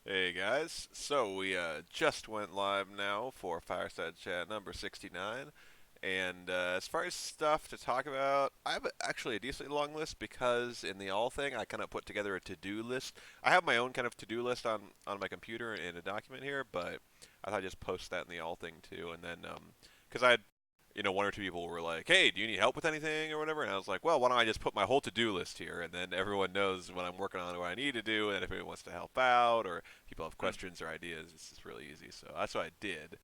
Hey guys, so we just went live now for Fireside Chat number 69, and as far as stuff to talk about, I have actually a decently long list because in the all thing I kind of put together a to-do list. I have my own kind of to-do list on my computer in a document here, but I thought I'd just post that in the all thing too, and then because I had one or two people were like, "Hey, do you need help with anything or whatever?" And I was like, "Well, why don't I just put my whole to-do list here, and then everyone knows what I'm working on, what I need to do, and if anyone wants to help out or people have Mm. questions or ideas, it's just really easy." So that's what I did.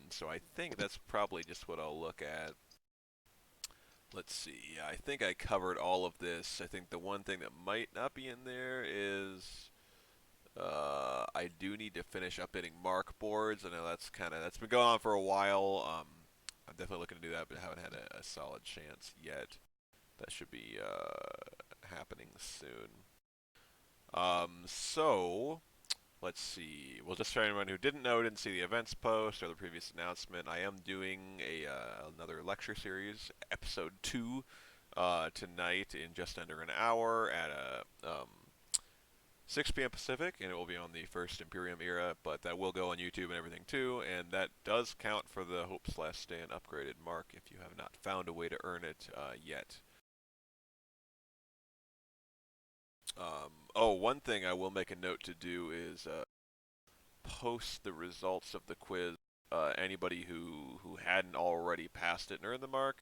So I think that's probably just what I'll look at. Let's see. Yeah, I think I covered all of this. I think the one thing that might not be in there is I do need to finish updating mark boards. I know that's been going on for a while. I'm definitely looking to do that, but haven't had a solid chance yet. That should be happening soon. So let's see. Well, just for anyone who didn't know, didn't see the events post or the previous announcement, I am doing a another lecture series, episode 2, tonight in just under an hour at 6 p.m. Pacific, and it will be on the first Imperium era, but that will go on YouTube and everything too, and that does count for the Hope/Stand upgraded mark if you have not found a way to earn it yet. Oh, one thing I will make a note to do is post the results of the quiz. Anybody who hadn't already passed it and earned the mark,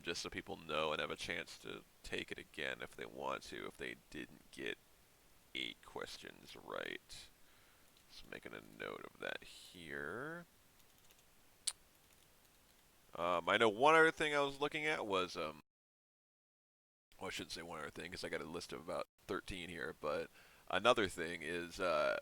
just so people know and have a chance to take it again if they want to, if they didn't get 8 questions right. Just making a note of that here. I know one other thing I was looking at was, well, I shouldn't say one other thing because I got a list of about 13 here, but another thing is, I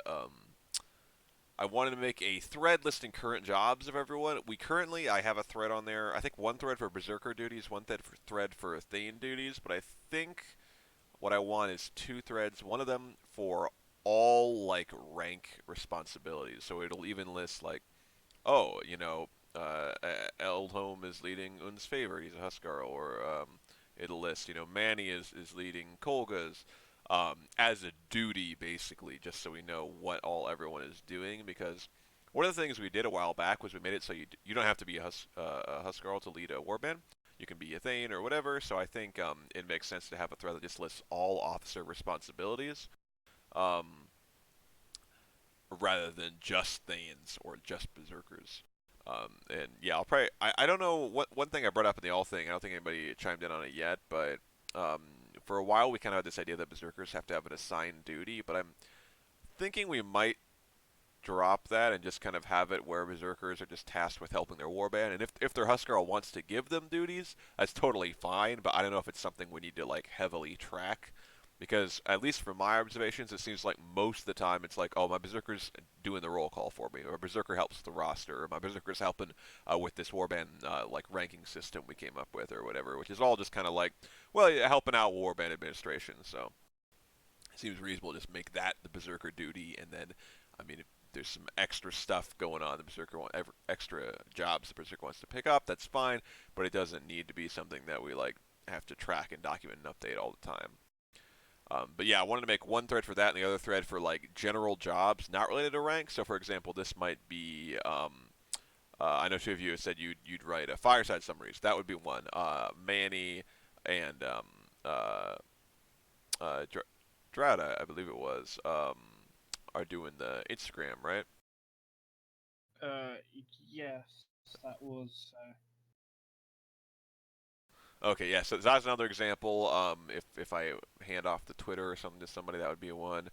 wanted to make a thread listing current jobs of everyone. I have a thread on there. I think one thread for Berserker duties, one thread for Thane duties, but I think what I want is two threads, one of them for all like rank responsibilities. So it'll even list like, oh, Eldholm is leading Un's favor. He's a Huskarl, or it'll list, Manny is leading Kolga's as a duty, basically, just so we know what all everyone is doing. Because one of the things we did a while back was we made it so you don't have to be a Huskarl to lead a warband. You can be a Thane or whatever. So I think it makes sense to have a thread that just lists all officer responsibilities. Um, Rather than just Thanes or just Berserkers. And yeah, I don't know what one thing I brought up in the all thing. I don't think anybody chimed in on it yet, but um, for a while we kind of had this idea that Berserkers have to have an assigned duty, but I'm thinking we might drop that and just kind of have it where Berserkers are just tasked with helping their warband. And if their Huskarl wants to give them duties, that's totally fine. But I don't know if it's something we need to like heavily track. Because at least from my observations, it seems like most of the time it's like, oh, my berserker's doing the roll call for me, or berserker helps with the roster, or my berserker's helping with this warband like ranking system we came up with, or whatever. Which is all just kind of like, well, yeah, helping out warband administration. So it seems reasonable to just make that the berserker duty, and then, I mean, if there's some extra stuff going on, the berserker extra jobs the berserker wants to pick up, that's fine, but it doesn't need to be something that we like have to track and document and update all the time. But yeah, I wanted to make one thread for that and the other thread for like general jobs not related to rank. So for example, this might be I know two of you have said you'd write a fireside summaries. That would be one. Manny and Dr- Drada, I believe it was, are doing the Instagram, right? Uh, yes, that was. Okay, yeah. So that's another example. If I hand off the Twitter or something to somebody, that would be one.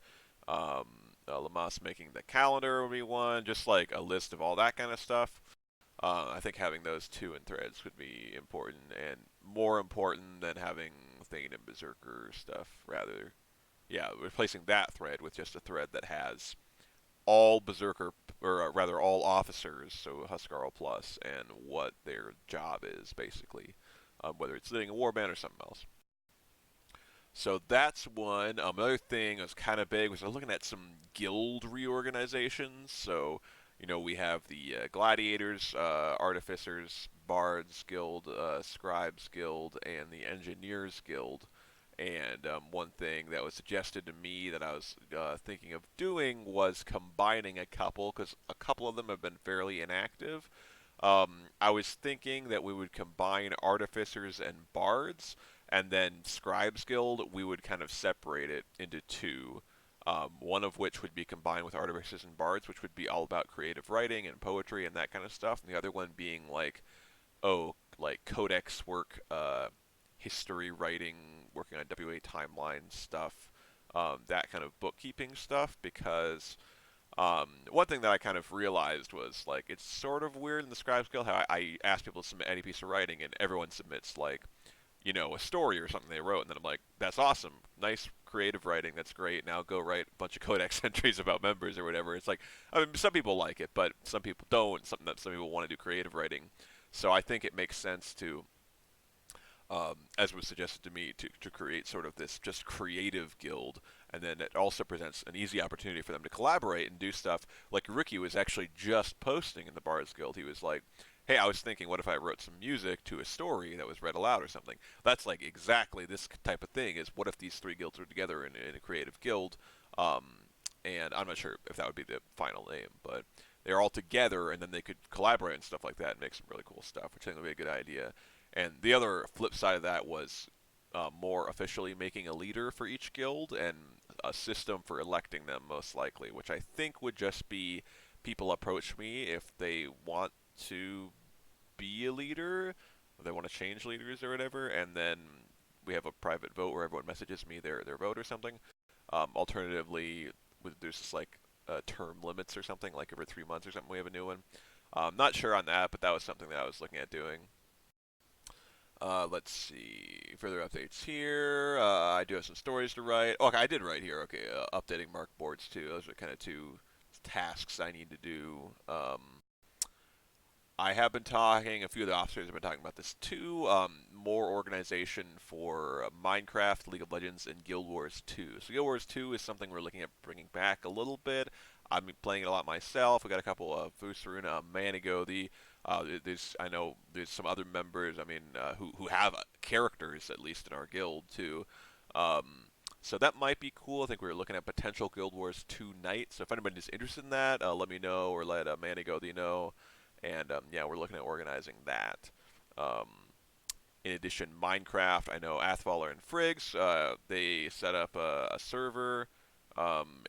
Um, Lamas making the calendar would be one. Just like a list of all that kind of stuff. I think having those two in threads would be important and more important than having Thane and Berserker stuff. Rather, yeah, replacing that thread with just a thread that has all Berserker, or rather all officers, so Huskarl Plus, and what their job is basically, whether it's leading a warband or something else. So that's one. Another thing that was kind of big was I was looking at some guild reorganizations. So, we have the Gladiators, Artificers, Bards Guild, Scribes Guild, and the Engineers Guild. And one thing that was suggested to me that I was thinking of doing was combining a couple, because a couple of them have been fairly inactive. I was thinking that we would combine artificers and bards, and then scribes guild we would kind of separate it into two. One of which would be combined with artificers and bards, which would be all about creative writing and poetry and that kind of stuff. And the other one being like, oh, like codex work, history writing, working on WA timeline stuff, that kind of bookkeeping stuff. Because one thing that I kind of realized was like it's sort of weird in the Scribe Guild how I ask people to submit any piece of writing and everyone submits like a story or something they wrote, and then I'm like, that's awesome, nice creative writing, that's great. Now go write a bunch of codex entries about members or whatever. It's like, I mean, some people like it, but some people don't. Something that some people want to do creative writing. So I think it makes sense to as was suggested to me, to create sort of this just creative guild, and then it also presents an easy opportunity for them to collaborate and do stuff. Like Ricky was actually just posting in the Bards Guild. He was like, "Hey, I was thinking, what if I wrote some music to a story that was read aloud or something?" That's like exactly this type of thing. Is what if these three guilds were together in a creative guild? Um, and I'm not sure if that would be the final name, but they're all together, and then they could collaborate and stuff like that and make some really cool stuff, which I think would be a good idea. And the other flip side of that was more officially making a leader for each guild and a system for electing them, most likely, which I think would just be people approach me if they want to be a leader, or they want to change leaders or whatever, and then we have a private vote where everyone messages me their vote or something. Alternatively, there's just like term limits or something, like every 3 months or something, we have a new one. Not sure on that, but that was something that I was looking at doing. Let's see. Further updates here. I do have some stories to write. Okay, I did write here. Okay, updating mark boards too. Those are kind of two tasks I need to do. I have been talking, a few of the officers have been talking about this too. More organization for Minecraft, League of Legends, and Guild Wars 2. So Guild Wars 2 is something we're looking at bringing back a little bit. I've been playing it a lot myself. We got a couple of Fusaruna, Manigo, I know there's some other members. I mean, who have characters at least in our guild too. So that might be cool. I think we were looking at potential Guild Wars 2 night. So if anybody's interested in that, let me know or let Manigo know. And yeah, we're looking at organizing that. Um, in addition, Minecraft, I know Athvaler and Friggs, they set up a server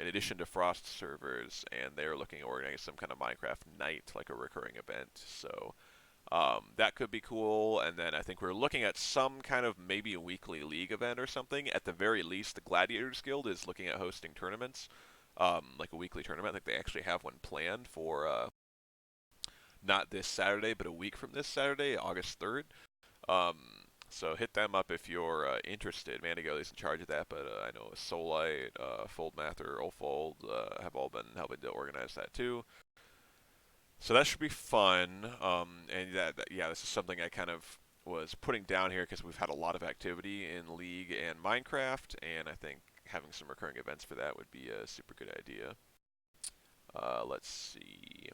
in addition to Frost servers, and they're looking to organize some kind of Minecraft night, like a recurring event. So that could be cool. And then I think we're looking at some kind of maybe a weekly league event or something. At the very least, the Gladiators Guild is looking at hosting tournaments, like a weekly tournament. I think they actually have one planned for not this Saturday, but a week from this Saturday, August 3rd. Um, so hit them up if you're interested. Manigo is in charge of that, but I know Solite, Foldmather, Ofold have all been helping to organize that too. So that should be fun. And yeah, this is something I kind of was putting down here because we've had a lot of activity in League and Minecraft, and I think having some recurring events for that would be a super good idea. Let's see.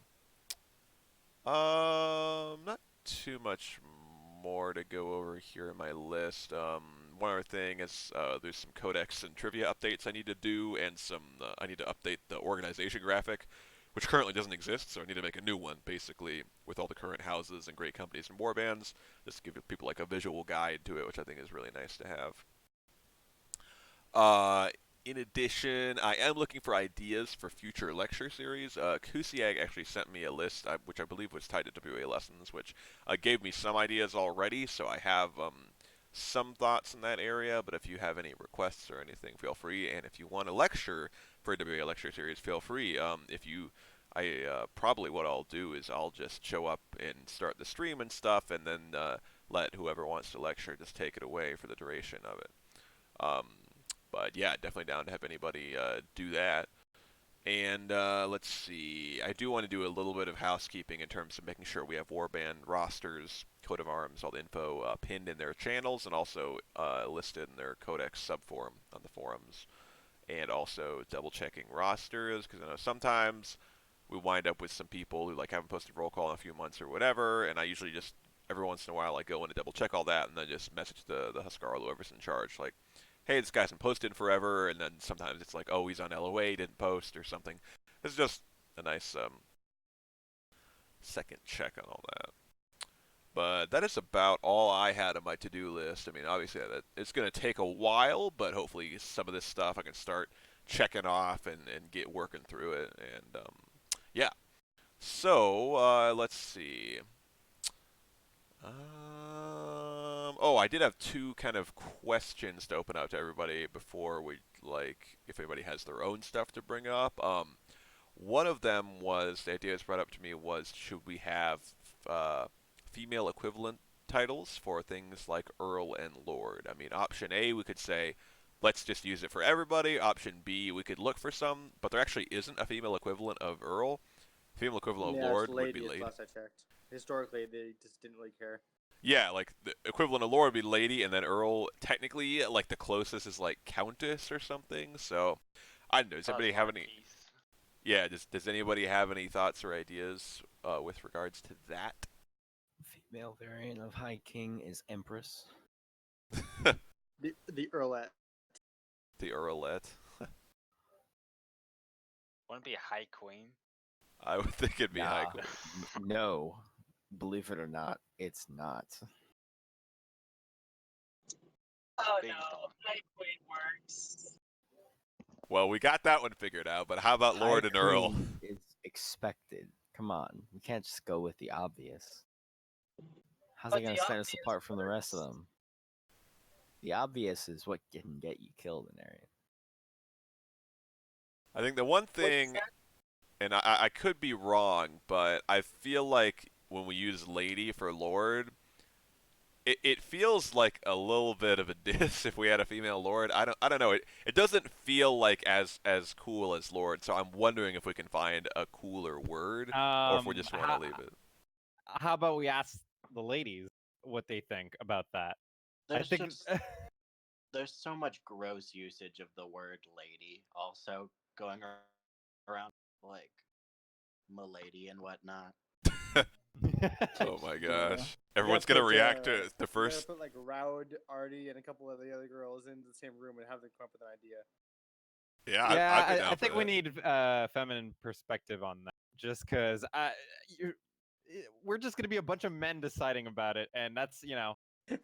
Not too much more to go over here in my list. One other thing is there's some codex and trivia updates I need to do, and I need to update the organization graphic, which currently doesn't exist. So I need to make a new one, basically, with all the current houses and great companies and warbands, just to give people like a visual guide to it, which I think is really nice to have. Uh, in addition, I am looking for ideas for future lecture series. Kusiag actually sent me a list, which I believe was tied to WA lessons, which gave me some ideas already. So I have some thoughts in that area. But if you have any requests or anything, feel free. And if you want a lecture for a WA lecture series, feel free. Probably what I'll do is I'll just show up and start the stream and stuff, and then let whoever wants to lecture just take it away for the duration of it. Um, but yeah, definitely down to have anybody do that. And let's see, I do want to do a little bit of housekeeping in terms of making sure we have warband rosters, coat of arms, all the info pinned in their channels, and also listed in their codex subforum on the forums. And also double checking rosters, because I know sometimes we wind up with some people who like haven't posted roll call in a few months or whatever, and I usually just every once in a while I go in and double check all that, and then just message the Huskarl, whoever's in charge, like, hey, this guy's been posted forever, and then sometimes it's like, oh, he's on LOA, didn't post or something. It's just a nice second check on all that. But that is about all I had on my to-do list. I mean, obviously, it's going to take a while, but hopefully some of this stuff I can start checking off and get working through it. And yeah. So let's see. Oh, I did have two kind of questions to open up to everybody before we like if anybody has their own stuff to bring up. One of them was the idea that's brought up to me was should we have uh, female equivalent titles for things like Earl and Lord? I mean, option A we could say let's just use it for everybody. Option B we could look for some, but there actually isn't a female equivalent of Earl. Female equivalent of Yeah, it's Lord would be lady. It's Lady. last I checked. Historically, they just didn't really care. Yeah, like the equivalent of Lord would be Lady, and then Earl technically like the closest is like Countess or something. So I don't know. Does anybody have any? Marquise. Yeah, does anybody have any thoughts or ideas with regards to that? Female variant of High King is Empress. The Earlette. The Earlette. Wouldn't it be High Queen? I would think it'd be High Nah. Queen. No, believe it or not, it's not. Oh Based no, on. High Queen works. Well, we got that one figured out, but how about Lord High and Earl? Queen is expected. Come on, we can't just go with the obvious. How's But it gonna the set us obvious apart from the rest of works. them? The obvious is what can get you killed in Arian. I think the one thing, and I could be wrong, but I feel like when we use Lady for Lord, it feels like a little bit of a diss if we had a female Lord. I don't know. It doesn't feel like as cool as Lord. So I'm wondering if we can find a cooler word, or if we just want to leave it. How about we ask the ladies what they think about that? There's I think just there's so much gross usage of the word lady also going around, like milady and whatnot. Oh my Yeah. gosh! Everyone's gonna react to the first. Put like Raud, Artie, and a couple of the other girls into the same room and have them come up with an idea. Yeah, yeah, I'd be down I for think we that. need feminine perspective on that. Just because we're just gonna be a bunch of men deciding about it, and that's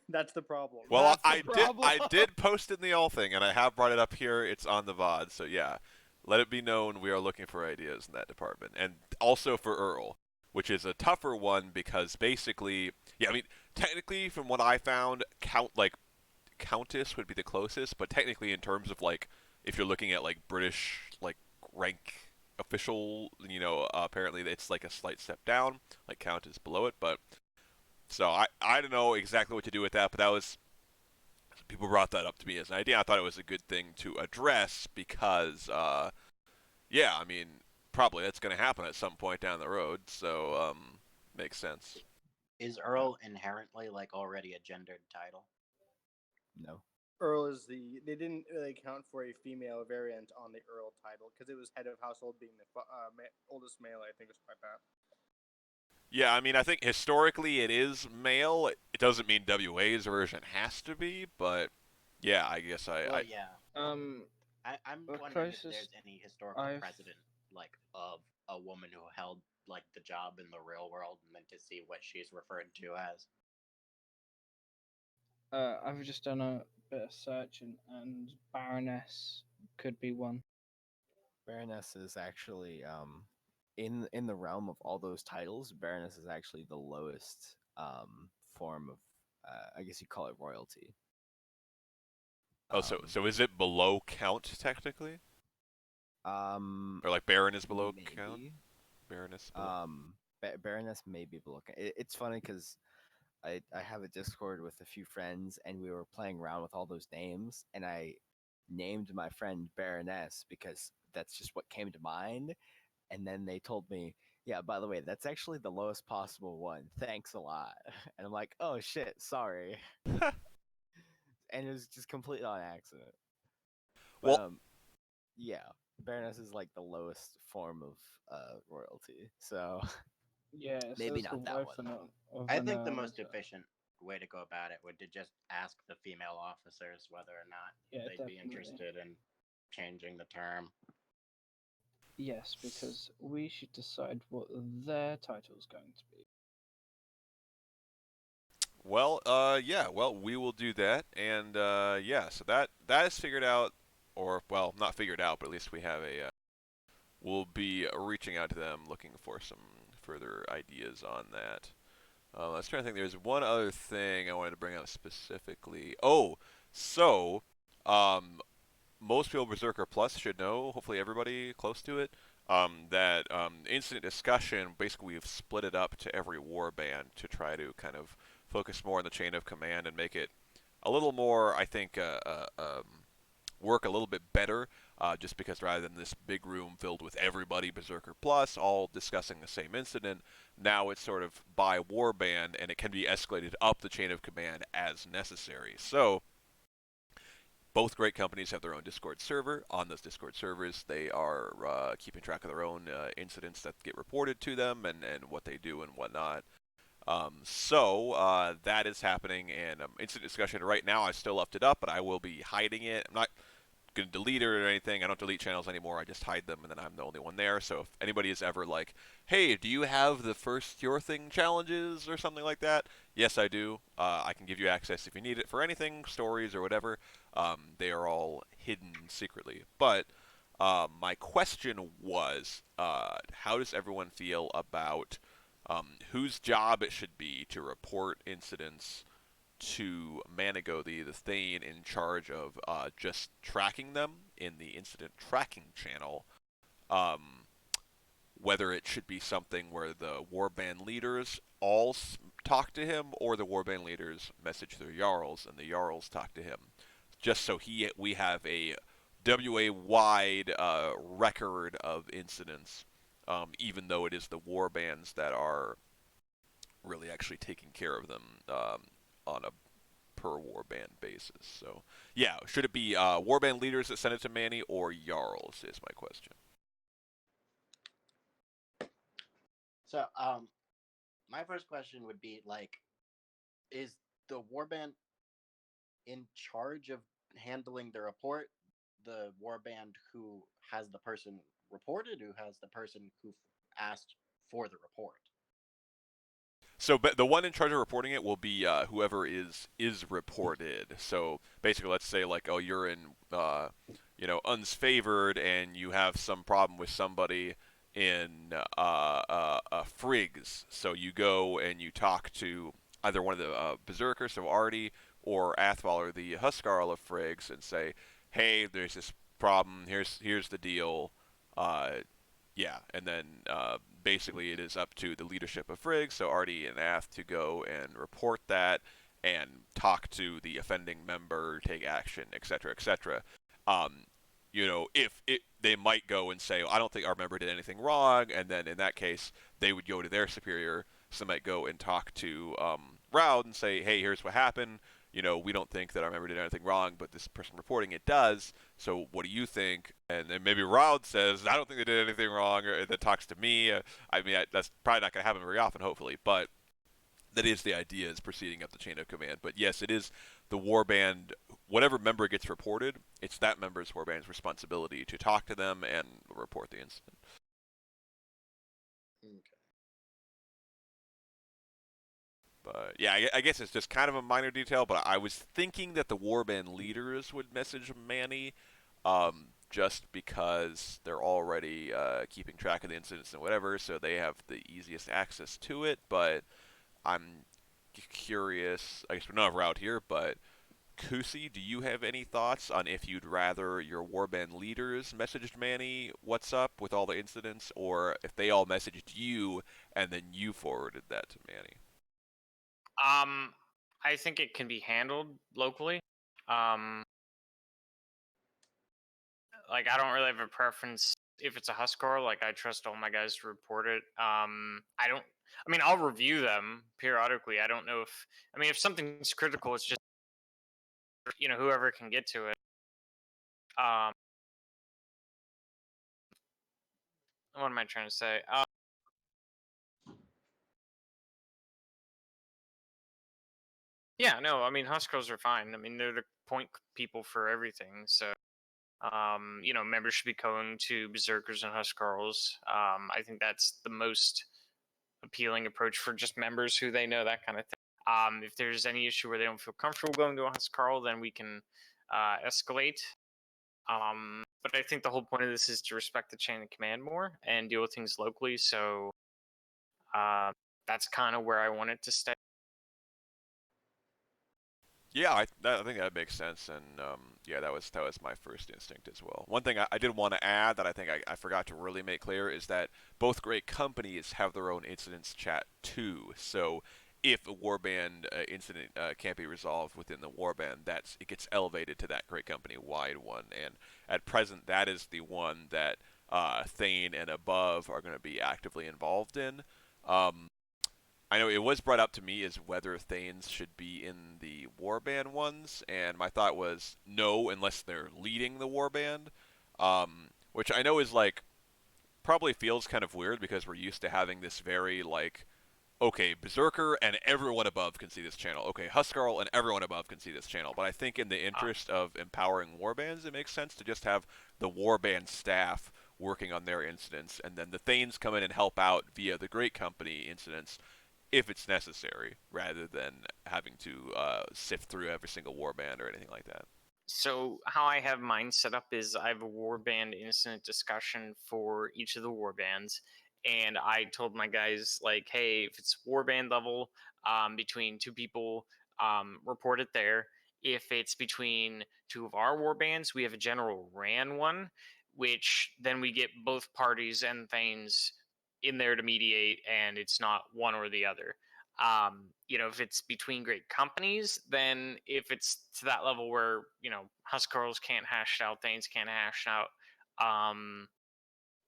That's the problem. Well, That's the I problem. did post it in the all thing, and I have brought it up here. It's on the VOD, so yeah, let it be known we are looking for ideas in that department, and also for Earl, which is a tougher one because basically, yeah, I mean, technically, from what I found, Countess would be the closest, but technically, in terms of like, if you're looking at like British like rank official, apparently it's like a slight step down, like Countess below it, but. So I don't know exactly what to do with that, but that was people brought that up to me as an idea. I thought it was a good thing to address because, yeah, I mean, probably that's going to happen at some point down the road. So makes sense. Is Earl inherently like already a gendered title? No. Earl is they didn't really account for a female variant on the Earl title because it was head of household being the oldest male, I think, or something like that. Yeah, I mean, I think historically it is male. It doesn't mean WA's version has to be, but yeah, I guess Well, yeah. Um, I'm the wondering if closest there's any historical I've- precedent like of a woman who held like the job in the real world, and then to see what she's referred to as. I've just done a bit of searching, and Baroness could be one. Baroness is actually in the realm of all those titles, Baroness is actually the lowest form of I guess you call it royalty. Oh, so is it below count technically, or like Baron is below count? maybe. Baroness below. Baroness may be below count. It's funny because I have a Discord with a few friends and we were playing around with all those names and I named my friend Baroness because that's just what came to mind. And then they told me, yeah, by the way, that's actually the lowest possible one. Thanks a lot. And I'm like, oh shit, sorry. And it was just completely on accident. But Well, yeah, Baroness is like the lowest form of royalty. So Yeah, it maybe says not the that wife one. I think the most efficient way to go about it would to just ask the female officers whether or not Yeah, they'd be definitely. interested in changing the term. Yes, because we should decide what their title is going to be. Well, yeah, well, we will do that, and yeah, so that is figured out, or well, not figured out, but at least we have a. We'll be reaching out to them, looking for some further ideas on that. I was trying to think. There's one other thing I wanted to bring up specifically. Oh, so most people Berserker Plus should know. Hopefully, everybody close to it. That incident discussion, basically, we've split it up to every warband to try to kind of focus more on the chain of command and make it a little more, I think, work a little bit better. Just because rather than this big room filled with everybody Berserker Plus all discussing the same incident, now it's sort of by warband and it can be escalated up the chain of command as necessary. So both great companies have their own Discord server. On those Discord servers, they are keeping track of their own incidents that get reported to them and what they do and whatnot. So that is happening, and incident discussion right now. I still left it up, but I will be hiding it. I'm not going to delete it or anything. I don't delete channels anymore. I just hide them, and then I'm the only one there. So if anybody is ever like, hey, do you have the first Your Thing challenges or something like that? Yes, I do. I can give you access if you need it for anything, stories or whatever. They are all hidden secretly. But my question was, how does everyone feel about whose job it should be to report incidents to Manigo, the Thane in charge of just tracking them in the incident tracking channel. Um, whether it should be something where the warband leaders all talk to him, or the warband leaders message their jarls and the jarls talk to him, just so we have a WA wide record of incidents, even though it is the warbands that are really actually taking care of them on a per warband basis. So, yeah, should it be warband leaders that send it to Manny or Jarls? Is my question. So, my first question would be like, is the warband in charge of handling the report? The warband who has the person reported, who has the person who asked for the report? So, but the one in charge of reporting it will be whoever is reported. So basically, let's say like, oh, you're in, unsfavored, and you have some problem with somebody in Friggs. So you go and you talk to either one of the berserkers, so Artie, or Athval, or the Huskarl of Friggs, and say, hey, there's this problem. Here's the deal. Yeah, and then basically it is up to the leadership of Frigg, so Artie and Ath, to go and report that and talk to the offending member, take action, etc., etc. Um, if they might go and say, I don't think our member did anything wrong, and then in that case, they would go to their superior. So they might go and talk to Roud and say, hey, here's what happened. We don't think that our member did anything wrong, but this person reporting it does. So what do you think? And then maybe Roud says, I don't think they did anything wrong, or that talks to me. That's probably not going to happen very often, hopefully, but that is the idea, is proceeding up the chain of command. But yes, it is the warband, whatever member gets reported, it's that member's warband's responsibility to talk to them and report the incident. Okay. But yeah, I guess it's just kind of a minor detail, but I was thinking that the warband leaders would message Manny, just because they're already keeping track of the incidents and whatever, so they have the easiest access to it. But I'm curious, I guess we're not around here, but Kusi, do you have any thoughts on if you'd rather your warband leaders messaged Manny what's up with all the incidents, or if they all messaged you and then you forwarded that to Manny? I think it can be handled locally. Like I don't really have a preference if it's a Huskar. Like I trust all my guys to report it. I don't. I mean, I'll review them periodically. I don't know if something's critical, it's just whoever can get to it. Um, what am I trying to say? Yeah, no, I mean Huskers are fine. I mean they're the point people for everything. So members should be going to Berserkers and Huskarls. I think that's the most appealing approach for just members who they know, that kind of thing. If there's any issue where they don't feel comfortable going to a Huskarl, then we can escalate. But I think the whole point of this is to respect the chain of command more and deal with things locally. So that's kind of where I want it to stay. Yeah, I think that makes sense, and yeah, that was my first instinct as well. One thing I did want to add that I think I forgot to really make clear is that both great companies have their own incidents chat too. So if a warband incident can't be resolved within the warband, it gets elevated to that great company wide one, and at present that is the one that Thane and above are going to be actively involved in. Um, I know it was brought up to me as whether Thanes should be in the warband ones, and my thought was no, unless they're leading the warband, which I know is like probably feels kind of weird because we're used to having this very like, okay, Berserker and everyone above can see this channel. Okay, Huskarl and everyone above can see this channel. But I think in the interest of empowering warbands, it makes sense to just have the warband staff working on their incidents, and then the Thanes come in and help out via the Great Company incidents if it's necessary, rather than having to sift through every single warband or anything like that. So how I have mine set up is I have a warband incident discussion for each of the warbands, and I told my guys like, hey, if it's warband level, between two people, report it there. If it's between two of our warbands, we have a general ran one, which then we get both parties and things in there to mediate, and it's not one or the other. If it's between great companies, then if it's to that level where, Huskarls can't hash it out, Thanes can't hash it out,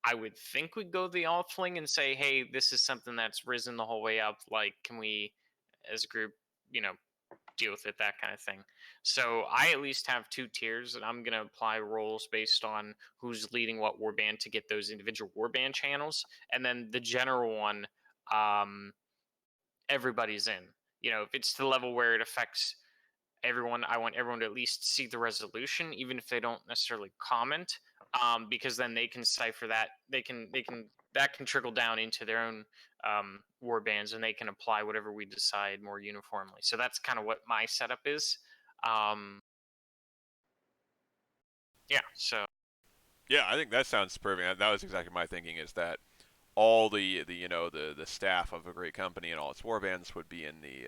I would think we'd go the all fling and say, hey, this is something that's risen the whole way up. Like, can we, as a group, you know, deal with it, that kind of thing. So I at least have two tiers, and I'm going to apply roles based on who's leading what warband to get those individual warband channels. And then the general one, um, everybody's in. If it's to the level where it affects everyone, I want everyone to at least see the resolution, even if they don't necessarily comment, because then they can cipher that. They can that can trickle down into their own war bands, and they can apply whatever we decide more uniformly. So that's kind of what my setup is. Yeah. So Yeah, I think that sounds perfect. That was exactly my thinking. Is that all the staff of a great company and all its warbands would be in the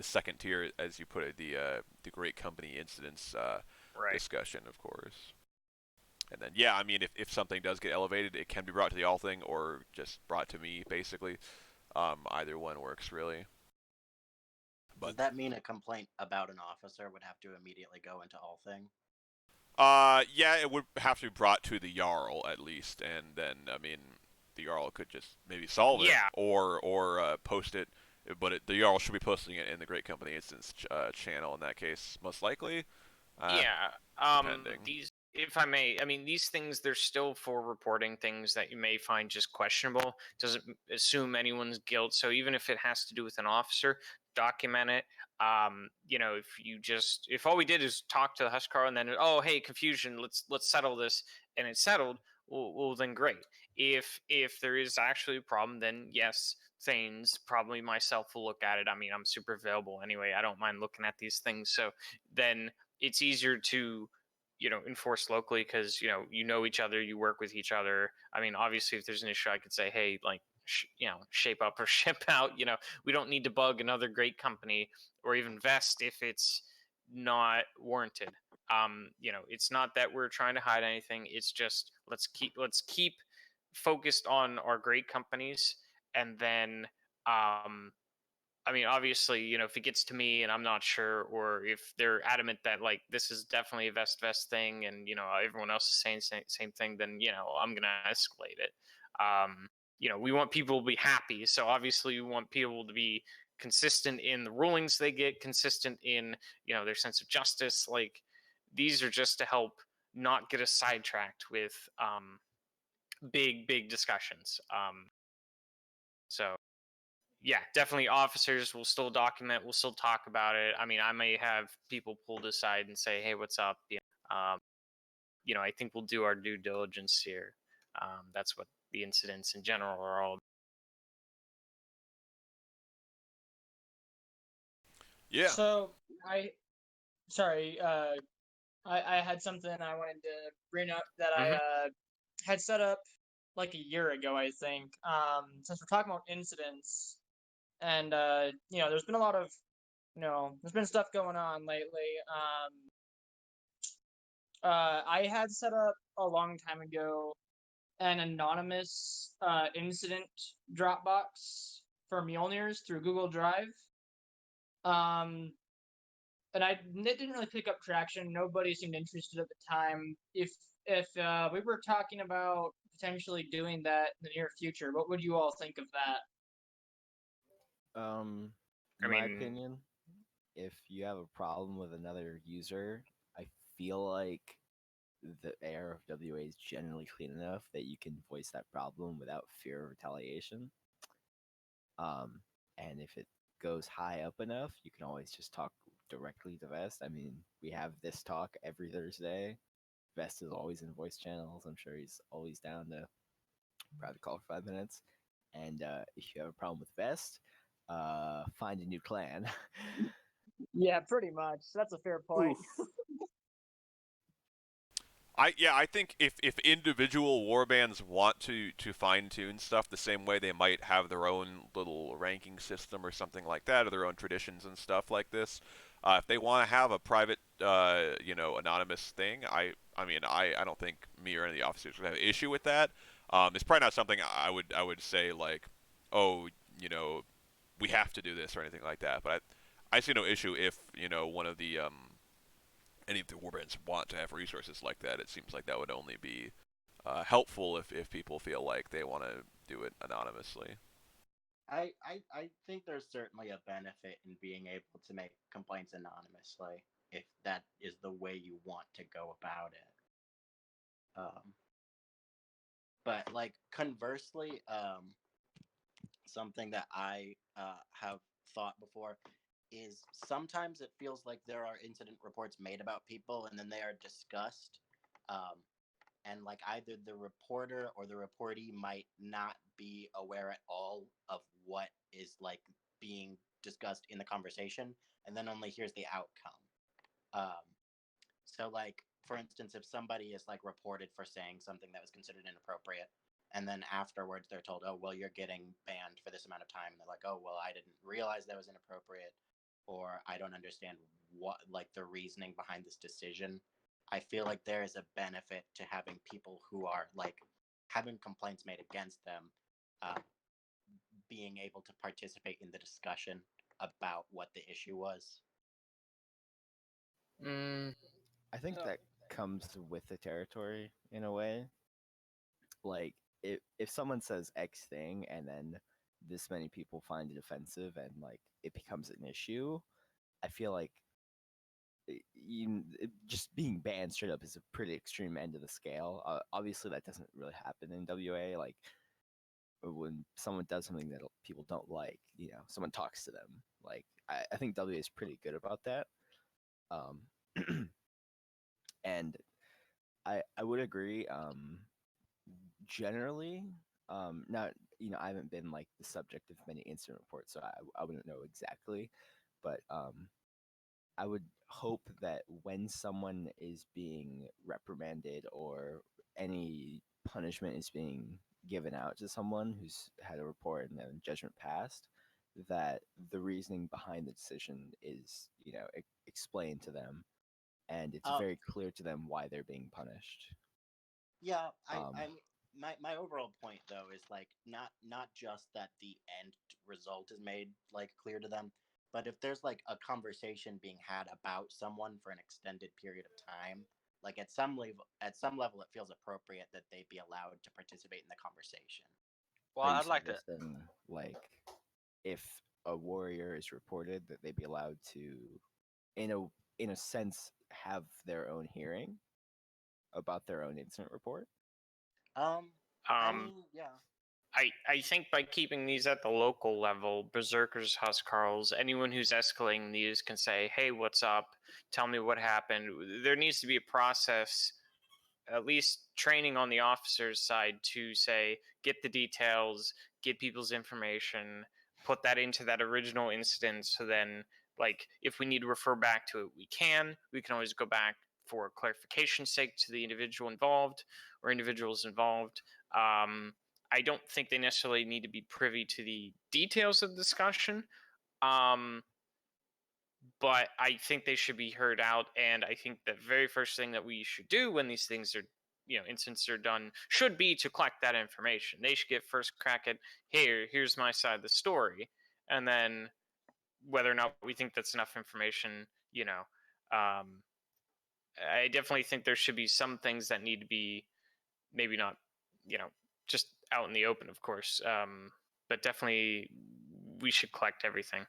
second tier, as you put it, the great company incidents right. discussion, of course. And then I mean, if something does get elevated, it can be brought to the all thing or just brought to me, basically. Either one works really. Does that mean a complaint about an officer would have to immediately go into all thing? Yeah, it would have to be brought to the Jarl at least, and then I mean, the Jarl could just maybe solve it, Yeah. or post it, but the Jarl should be posting it in the Great Company Instance channel in that case, most likely. Yeah. Depending. These, if I may, I mean, these things, they're still for reporting things that you may find just questionable. Doesn't assume anyone's guilt. So even if it has to do with an officer, document it. If all we did is talk to the Huskar and then, oh, hey, confusion, let's settle this, and it's settled, well then great. If there is actually a problem, then yes, things, probably myself, will look at it. I mean, I'm super available anyway. I don't mind looking at these things. So then it's easier to enforce locally because you know each other, you work with each other. I mean, obviously if there's an issue, I could say, hey, like, shape up or ship out. We don't need to bug another great company or even vest if it's not warranted. It's not that we're trying to hide anything. It's just let's keep focused on our great companies. And then I mean, obviously, if it gets to me and I'm not sure, or if they're adamant that like this is definitely a vest thing, and everyone else is saying same thing, then I'm gonna escalate it. We want people to be happy, so obviously we want people to be consistent in the rulings they get, consistent in their sense of justice. Like, these are just to help not get us sidetracked with big discussions. So yeah, definitely officers will still document, will still talk about it. I mean, I may have people pulled aside and say, "Hey, what's up?" I think we'll do our due diligence here. That's what the incidents in general are all. Yeah. So sorry, I had something I wanted to bring up that I Mhm. had set up like a year ago, I think. Since we're talking about incidents, and there's been a lot of, there's been stuff going on lately. I had set up a long time ago an anonymous incident Dropbox for Mjolnirs through Google Drive. Um, and it didn't really pick up traction. Nobody seemed interested at the time. If we were talking about potentially doing that in the near future, what would you all think of that? I My mean, opinion, if you have a problem with another user, I feel like the air of WA is generally clean enough that you can voice that problem without fear of retaliation. Um, and if it goes high up enough, you can always just talk directly to Vest. I mean, we have this talk every Thursday. Vest is always in voice channels. I'm sure he's always down to private call for 5 minutes. And if you have a problem with Vest, find a new clan. Yeah, pretty much. That's a fair point. Oof. I think if individual warbands want to fine tune stuff the same way they might have their own little ranking system or something like that, or their own traditions and stuff like this, if they want to have a private anonymous thing, I don't think me or any of the officers would have an issue with that. It's probably not something I would say like, oh, we have to do this or anything like that. But I see no issue if one of the any of the warbands want to have resources like that. It seems like that would only be helpful if people feel like they want to do it anonymously. I think there's certainly a benefit in being able to make complaints anonymously if that is the way you want to go about it. But like conversely, something that I have thought before is sometimes it feels like there are incident reports made about people and then they are discussed. Um, and like either the reporter or the reportee might not be aware at all of what is like being discussed in the conversation and then only hears the outcome. Um, so, like, for instance, if somebody is like reported for saying something that was considered inappropriate, and then afterwards they're told, "Oh, well, you're getting banned for this amount of time," and they're like, "Oh, well, I didn't realize that was inappropriate," or "I don't understand what like the reasoning behind this decision." I feel like there is a benefit to having people who are like having complaints made against them, uh, being able to participate in the discussion about what the issue was. mm, I think No. that comes with the territory in a way. Like if someone says X thing and then this many people find it offensive and like it becomes an issue, I feel like just being banned straight up is a pretty extreme end of the scale. Obviously, that doesn't really happen in WA. Like when someone does something that people don't like, someone talks to them. Like I think WA is pretty good about that. Um, and I would agree. Generally, not I haven't been like the subject of many incident reports, so I wouldn't know exactly, but I would hope that when someone is being reprimanded or any punishment is being given out to someone who's had a report and then judgment passed, that the reasoning behind the decision is explained to them and it's Uh, very clear to them why they're being punished. Yeah, Um, my overall point though is like not just that the end result is made like clear to them, but if there's like a conversation being had about someone for an extended period of time, like at some level it feels appropriate that they be allowed to participate in the conversation. Well, are you I'd like to. suggesting like if a warrior is reported that they be allowed to in a sense have their own hearing about their own incident report? I um, mean, yeah. I think by keeping these at the local level, berserkers, huskarls, anyone who's escalating these can say, "Hey, what's up? Tell me what happened." There needs to be a process, at least training on the officer's side, to say, get the details, get people's information, put that into that original incident. So then, like, if we need to refer back to it, we can always go back for clarification's sake to the individual involved or individuals involved. I don't think they necessarily need to be privy to the details of the discussion. But I think they should be heard out. And I think the very first thing that we should do when these things are, incidents are done, should be to collect that information. They should get first crack at, here's my side of the story. And then whether or not we think that's enough information, I definitely think there should be some things that need to be maybe not, just out in the open, of course. But definitely we should collect everything.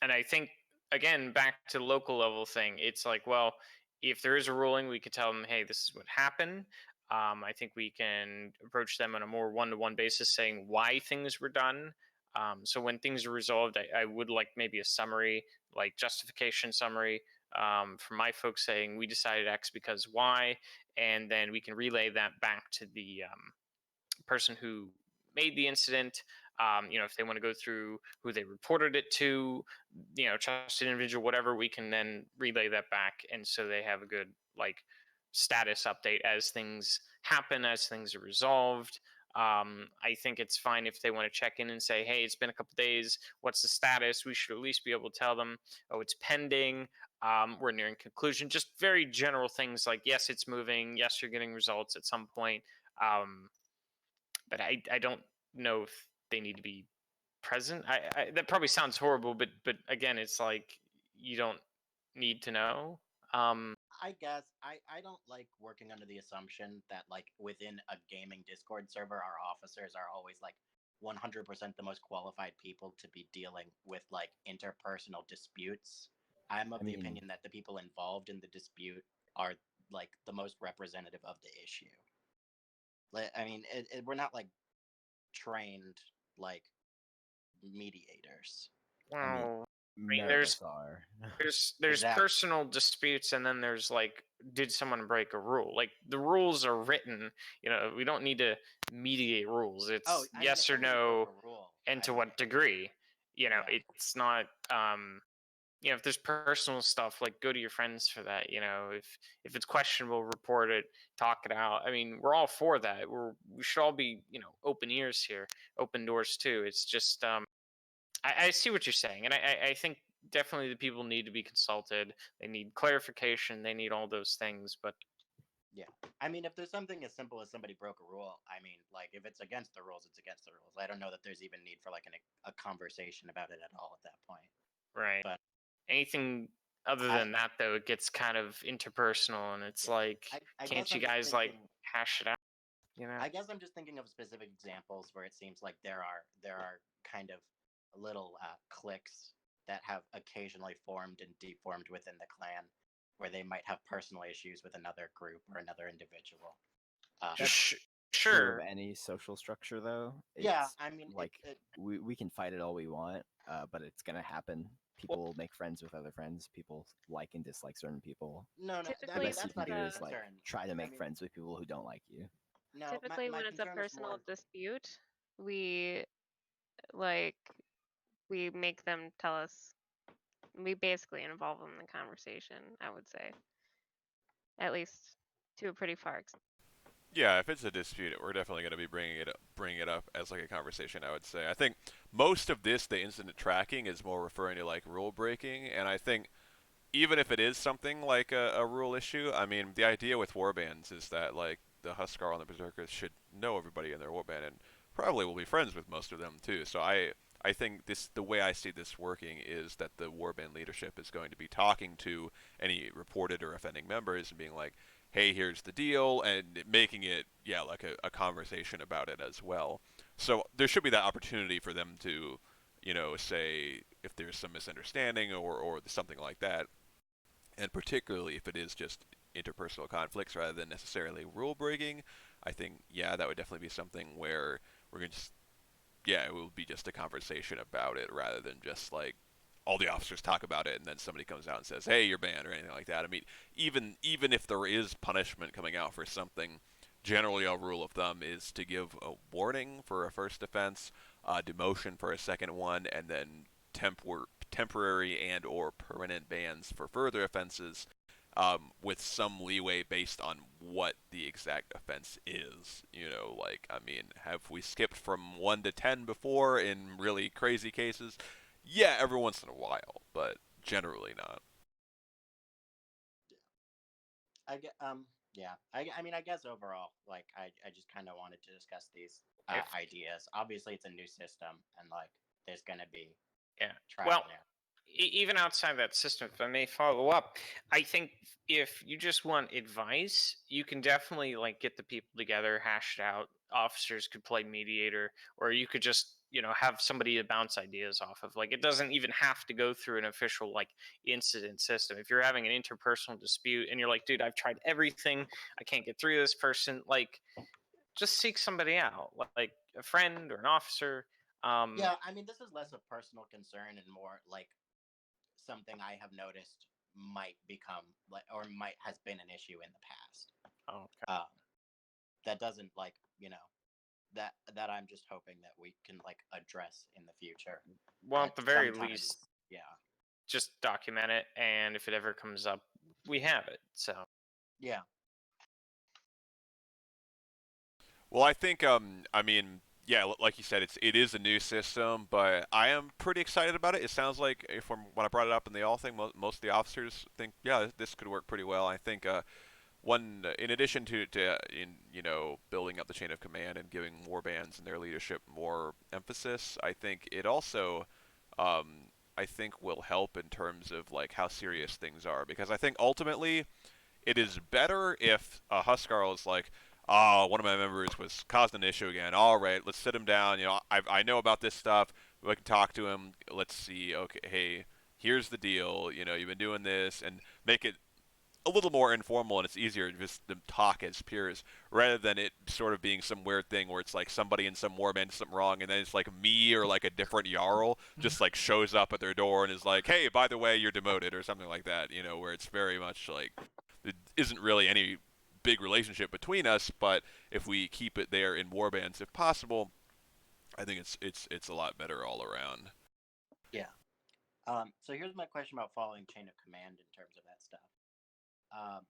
And I think, again, back to the local level thing, it's like, well, if there is a ruling, we could tell them, hey, this is what happened. I think we can approach them on a more one-to-one basis, saying why things were done. So when things are resolved, I would like maybe a summary, like justification summary, from my folks saying we decided X because Y, and then we can relay that back to the person who made the incident. If they want to go through who they reported it to, trusted individual, whatever, we can then relay that back, and so they have a good like status update as things happen, as things are resolved. I think it's fine if they want to check in and say, "Hey, it's been a couple days. What's the status?" We should at least be able to tell them, "Oh, it's pending. We're nearing conclusion." Just very general things like, "Yes, it's moving. Yes, you're getting results at some point." But I don't know if they need to be present. That probably sounds horrible, but again, it's like you don't need to know. I guess I don't like working under the assumption that like within a gaming Discord server, our officers are always like 100% the most qualified people to be dealing with like interpersonal disputes. I'm of I the mean, opinion that the people involved in the dispute are like the most representative of the issue. Like, I mean, we're not like trained like mediators. I mean, Well, I mean, none of us are. there's Exactly. personal disputes, and then there's like, did someone break a rule? Like the rules are written. We don't need to mediate rules. It's Oh, I mean, if yes or somebody broke no, a rule, and I to mean, what degree. yeah, It's not. If there's personal stuff, like go to your friends for that. If it's questionable, report it, talk it out. I mean, we're all for that. We should all be open ears here, open doors too. It's just I see what you're saying, and I think definitely the people need to be consulted. They need clarification. They need all those things. But yeah. I mean, if there's something as simple as somebody broke a rule, I mean, like if it's against the rules, it's against the rules. I don't know that there's even need for like a conversation about it at all at that point. right, But anything other I, than that, though, it gets kind of interpersonal, and it's yeah, like, I can't guess you I'm just guys like thinking. hash it out? I guess I'm just thinking of specific examples where it seems like there are kind of little cliques that have occasionally formed and deformed within the clan, where they might have personal issues with another group or another individual. That's Sh- true of sure. any social structure, though. Yeah, It's I mean, like we can fight it all we want, but it's gonna happen. Well, People make friends with other friends. People like and dislike certain people. no, I The Typically, mean best you when that's can not it's do even a a is like concern. try to I make mean, friends with people who don't like you. no, typically my when it's a concern is personal more. dispute, we like we make them tell us. We basically involve them in the conversation. I would say, at least to a pretty far extent. Yeah, if it's a dispute, we're definitely going to be bringing it up as like a conversation. I would say. I think most of this, the incident tracking, is more referring to like rule breaking, and I think even if it is something like a rule issue, I mean, the idea with warbands is that like the Huskar and the Berserkers should know everybody in their warband and probably will be friends with most of them too. So I think the way I see this working is that the warband leadership is going to be talking to any reported or offending members and being like, hey, here's the deal, and making it, yeah, like a conversation about it as well. So there should be that opportunity for them to, say if there's some misunderstanding or something like that, and particularly if it is just interpersonal conflicts rather than necessarily rule breaking, I think yeah, that would definitely be something where we're gonna just yeah, it will be just a conversation about it rather than just like all the officers talk about it and then somebody comes out and says, "Hey, you're banned" or anything like that. I mean, even if there is punishment coming out for something, generally a rule of thumb is to give a warning for a first offense, demotion for a second one, and then temporary and or permanent bans for further offenses, with some leeway based on what the exact offense is. You know, like, I mean, have we skipped from 1 to 10 before in really crazy cases? Yeah, every once in a while, but generally not. I get yeah. I mean I guess overall like I just kind of wanted to discuss these If ideas. Obviously it's a new system and like there's gonna be Yeah. trial Well, and error. even outside that system, if I may follow up, I think if you just want advice, you can definitely like get the people together, hash it out. Officers could play mediator, or you could just have somebody to bounce ideas off of. Like it doesn't even have to go through an official like incident system. If you're having an interpersonal dispute and you're like, dude, I've tried everything, I can't get through this person, like just seek somebody out, like a friend or an officer. Yeah, I mean this is less a personal concern and more like something I have noticed might become like or might has been an issue in the past. Okay. That doesn't like that I'm just hoping that we can like address in the future. Well, That at the very sometimes, least, yeah, just document it, and if it ever comes up, we have it. So yeah, Well, I think, I mean, yeah, like you said, it is a new system, but I am pretty excited about it. It sounds like, from when I brought it up in the all thing, most of the officers think, yeah, this could work pretty well. I think in addition to building up the chain of command and giving warbands and their leadership more emphasis, I think it also, I think will help in terms of like how serious things are, because I think ultimately it is better if a Huskarl is like, oh, one of my members was causing an issue again. All right, let's sit him down. I know about this stuff. We can talk to him. Let's see. Okay, hey, here's the deal. You've been doing this, and make it a little more informal, and it's easier to just them talk as peers rather than it sort of being some weird thing where it's like somebody in some warband did something wrong, and then it's like me or like a different Jarl just like shows up at their door and is like, hey, by the way, you're demoted or something like that. Where it's very much like it isn't really any big relationship between us, but if we keep it there in warbands if possible, I think it's a lot better all around. yeah. So here's my question about following chain of command in terms of that stuff. Um,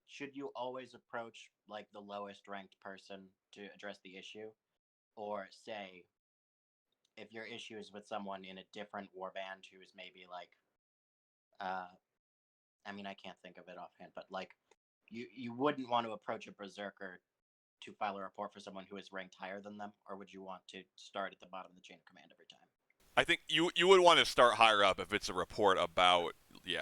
should you always approach like the lowest ranked person to address the issue, or say if your issue is with someone in a different warband who is maybe like, uh, I mean I can't think of it offhand, but like you wouldn't want to approach a berserker to file a report for someone who is ranked higher than them, or would you want to start at the bottom of the chain of command every time? I think you would want to start higher up if it's a report about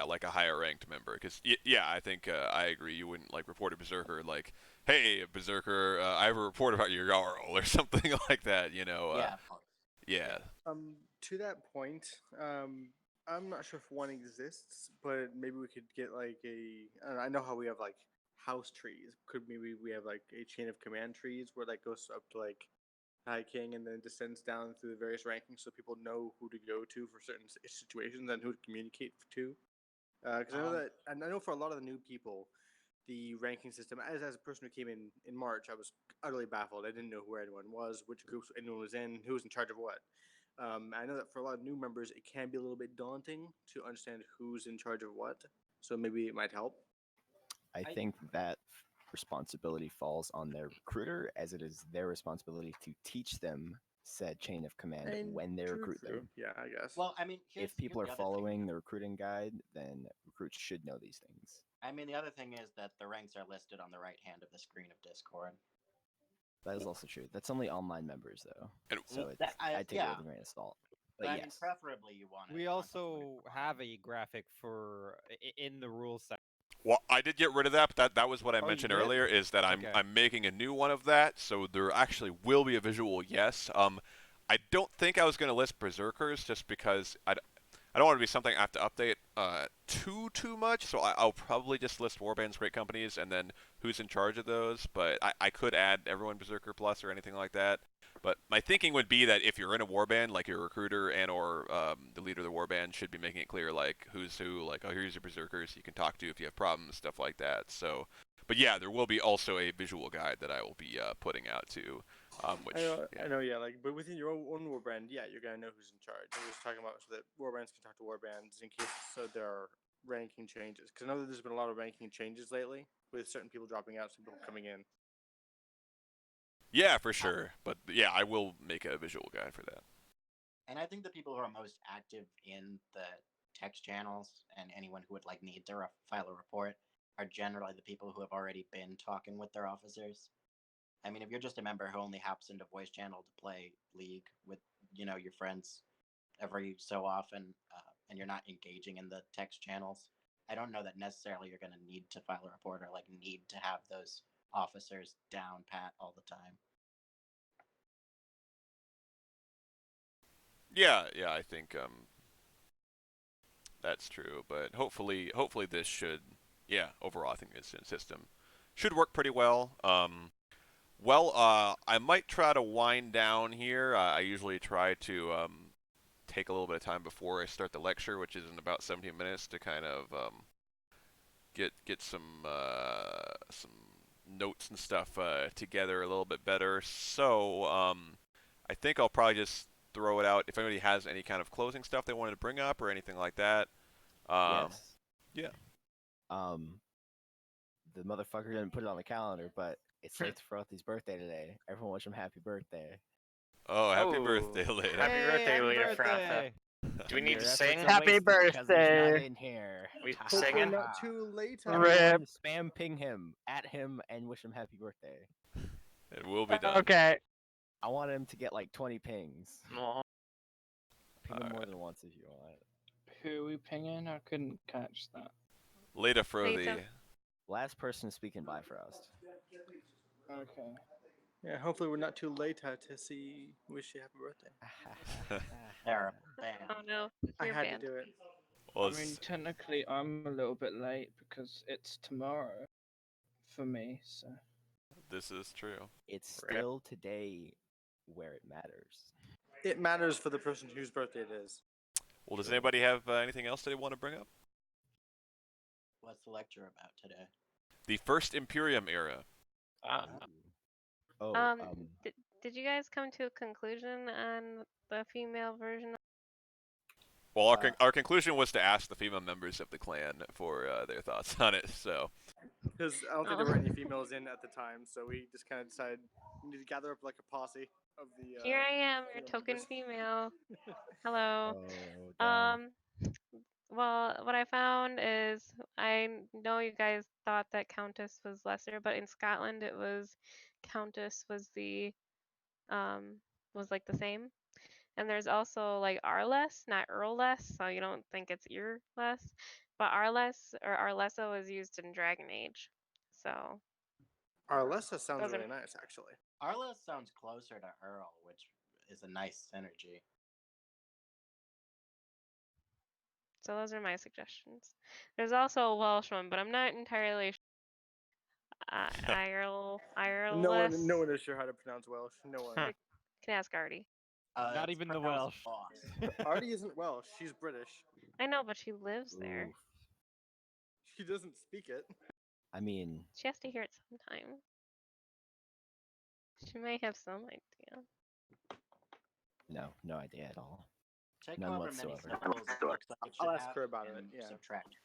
like a higher ranked member, because yeah, I think I agree. You wouldn't like report a berserker like, hey berserker, I have a report about your Jarl or something like that. Yeah, of course. Yeah. To that point, I'm not sure if one exists, but maybe we could get like I don't know, I know how we have like house trees. Could maybe we have like a chain of command trees where that goes up to like High King and then descends down through the various rankings so people know who to go to for certain situations and who to communicate to. Because I know that, and I know for a lot of the new people, the ranking system, as a person who came in March, I was utterly baffled. I didn't know who anyone was, which groups anyone was in, who was in charge of what. I know that for a lot of new members, it can be a little bit daunting to understand who's in charge of what. So maybe it might help. I think that responsibility falls on their recruiter, as it is their responsibility to teach them said chain of command And when they true, recruit true. them. Yeah, I guess. Well, I mean, If people are following the recruiting guide, then recruits should know these things. I mean, the other thing is that the ranks are listed on the right hand of the screen of Discord. That is also true. That's only online members, though. And So it's, I take it with a grain of salt. But I mean, yes, preferably you want it. We also have a graphic for in the rules section. Well, I did get rid of that, but that was what I Oh, you mentioned did? earlier. Is that Okay. I'm making a new one of that, so there actually will be a visual. Yes. I don't think I was going to list berserkers just because I don't want to be something I have to update too much. So I'll probably just list warbands, great companies, and then who's in charge of those, but I could add everyone Berserker Plus or anything like that. But my thinking would be that if you're in a warband, like your recruiter and or the leader of the warband should be making it clear like who's who, like oh here's your berserkers you can talk to if you have problems, stuff like that. So, but yeah, there will be also a visual guide that I will be putting out too. Which I know, yeah, like, but within your own warband, yeah, you're gonna know who's in charge. I'm just talking about so that warbands can talk to warbands in case there are ranking changes. Because I know that there's been a lot of ranking changes lately with certain people dropping out, some people coming in. yeah, for sure. But yeah, I will make a visual guide for that. And I think the people who are most active in the text channels and anyone who would like need to file a report are generally the people who have already been talking with their officers. I mean, if you're just a member who only hops into voice channel to play League with your friends every so often, and you're not engaging in the text channels, I don't know that necessarily you're going to need to file a report or like need to have those officers down pat all the time. Yeah, I think that's true. But hopefully this should, yeah, overall I think this system should work pretty well. I might try to wind down here. I usually try to take a little bit of time before I start the lecture, which is in about 17 minutes, to kind of get some notes and stuff together a little bit better. So I think I'll probably just throw it out if anybody has any kind of closing stuff they wanted to bring up or anything like that. Yes. Yeah. The motherfucker didn't put it on the calendar, but it's late for Rothy's birthday today. Everyone wish him happy birthday. Oh, happy Oh, birthday, Leda. Happy birthday, happy Leda birthday. Do we need Your to efforts sing? are Happy wasted because he's not birthday. in here. We Hopefully singing? not too late. Everyone spam ping him, at him, and wish him happy birthday. It will be done. Okay. I want him to get like 20 pings. Aw. Ping him more than once if you want. Who are we pinging? I couldn't catch that. Leda Frothy. Leda. Last person speaking Bifrost. Okay. Yeah, hopefully we're not too late to see wish you happy birthday. They're a band. Oh no, I you're had banned. to do it. Well, I mean, technically, I'm a little bit late because it's tomorrow for me. So this is true. It's Rip. still today where it matters. It matters for the person whose birthday it is. Well, does anybody have anything else they want to bring up? What's the lecture about today? The First Imperium era. Oh, Did you guys come to a conclusion on the female version? Well, our conclusion was to ask the female members of the clan for their thoughts on it. So Because I don't think there were any females in at the time, so we just kind of decided we need to gather up like a posse of the. Here I am, your female token members. female. Hello. oh, damn. Well, what I found is I know you guys thought that Countess was lesser, but in Scotland it was Countess was the was like the same. And there's also like Arless, not Earl-less, so you don't think it's ear-less. But Arless or Arlessa was used in Dragon Age. So Arlessa sounds Those are- really nice, actually. Arla sounds closer to Earl, which is a nice synergy. so those are my suggestions. There's also a Welsh one, but I'm not entirely sure. No one Ireless. is sure how to pronounce Welsh. No one. You can ask Artie. Not It's even the pronounced Welsh. boss. Artie isn't Welsh. She's British. I know, but she lives there. Oof. She doesn't speak it. I mean, She has to hear it sometime. She may have some idea. no idea at all. Take None however many whatsoever. syllables it looks like it I'll should ask have her about it, and yeah. Subtract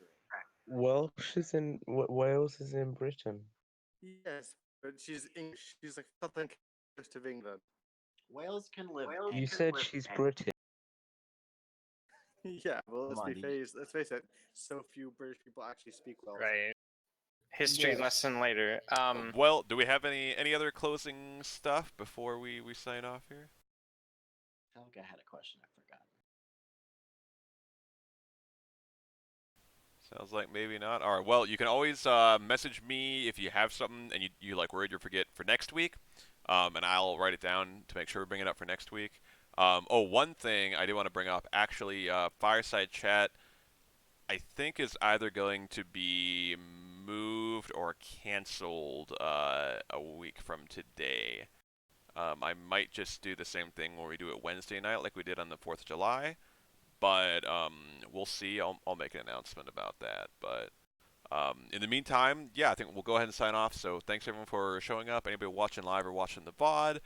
3. Welsh is in Wales is in Britain. Yes, but she's English. She's like southern coast of England. Wales can live. You said she's British. Yeah, well, Come on, dude. let's face it. So few British people actually speak Welsh. Right. History Yeah. lesson later. well, do we have any other closing stuff before we sign off here? I feel like I had a question I forgot. Sounds like maybe not. All right. Well, you can always message me if you have something and you like worried you'll forget for next week, and I'll write it down to make sure we bring it up for next week. One thing I do want to bring up, actually, Fireside Chat, I think is either going to be moved or canceled a week from today. I might just do the same thing where we do it Wednesday night like we did on the 4th of July, but we'll see. I'll make an announcement about that. But in the meantime, yeah, I think we'll go ahead and sign off. So thanks everyone for showing up. Anybody watching live or watching the VOD,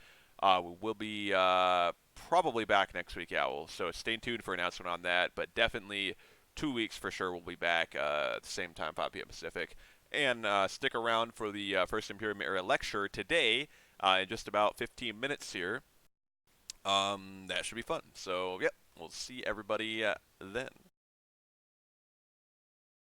we will be probably back next week, yeah. So stay tuned for an announcement on that. But definitely 2 weeks for sure we'll be back at the same time, 5 p.m. Pacific. And stick around for the First Imperium Era lecture today in just about 15 minutes here. That should be fun. So, yep, we'll see everybody then.